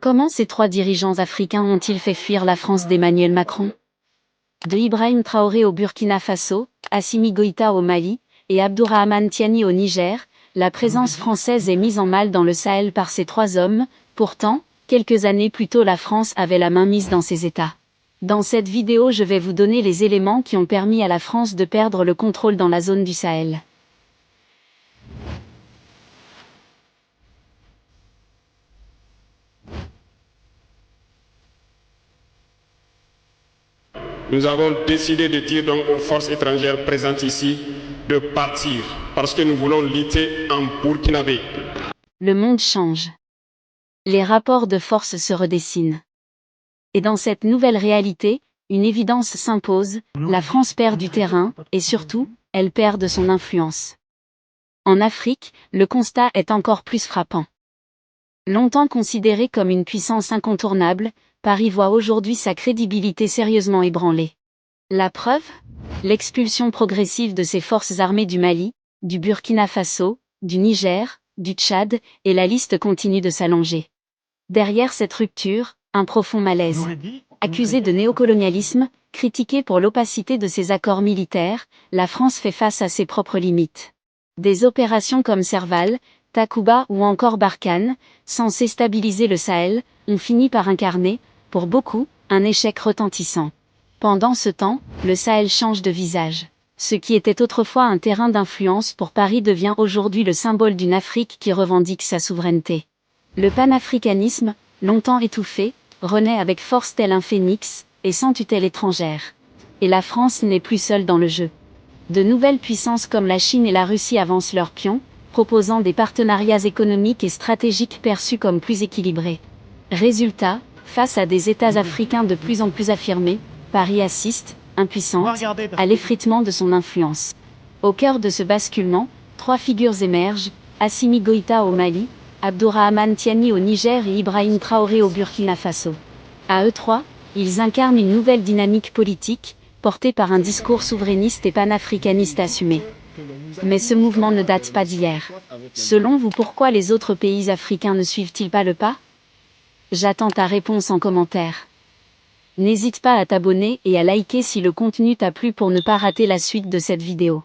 Comment ces trois dirigeants africains ont-ils fait fuir la France d'Emmanuel Macron? De Ibrahim Traoré au Burkina Faso, Assimi Goïta au Mali, et Abdourahmane Tiani au Niger, la présence française est mise en mal dans le Sahel par ces trois hommes. Pourtant, quelques années plus tôt la France avait la main mise dans ces États. Dans cette vidéo je vais vous donner les éléments qui ont permis à la France de perdre le contrôle dans la zone du Sahel. Nous avons décidé de dire donc aux forces étrangères présentes ici de partir parce que nous voulons lutter en burkinabé. Le monde change. Les rapports de force se redessinent. Et dans cette nouvelle réalité, une évidence s'impose, la France perd du terrain, et surtout, elle perd de son influence. En Afrique, le constat est encore plus frappant. Longtemps considérée comme une puissance incontournable, Paris voit aujourd'hui sa crédibilité sérieusement ébranlée. La preuve? L'expulsion progressive de ses forces armées du Mali, du Burkina Faso, du Niger, du Tchad, et la liste continue de s'allonger. Derrière cette rupture, un profond malaise. Accusée de néocolonialisme, critiquée pour l'opacité de ses accords militaires, la France fait face à ses propres limites. Des opérations comme Serval, Takuba ou encore Barkhane, censées stabiliser le Sahel, ont fini par incarner, pour beaucoup, un échec retentissant. Pendant ce temps, le Sahel change de visage. Ce qui était autrefois un terrain d'influence pour Paris devient aujourd'hui le symbole d'une Afrique qui revendique sa souveraineté. Le panafricanisme, longtemps étouffé, renaît avec force tel un phénix, et sans tutelle étrangère. Et la France n'est plus seule dans le jeu. De nouvelles puissances comme la Chine et la Russie avancent leurs pions, proposant des partenariats économiques et stratégiques perçus comme plus équilibrés. Résultat, face à des États africains de plus en plus affirmés, Paris assiste, impuissante, à l'effritement de son influence. Au cœur de ce basculement, trois figures émergent, Assimi Goïta au Mali, Abdourahmane Tiani au Niger et Ibrahim Traoré au Burkina Faso. À eux trois, ils incarnent une nouvelle dynamique politique, portée par un discours souverainiste et panafricaniste assumé. Mais ce mouvement ne date pas d'hier. Selon vous, pourquoi les autres pays africains ne suivent-ils pas le pas? J'attends ta réponse en commentaire. N'hésite pas à t'abonner et à liker si le contenu t'a plu pour ne pas rater la suite de cette vidéo.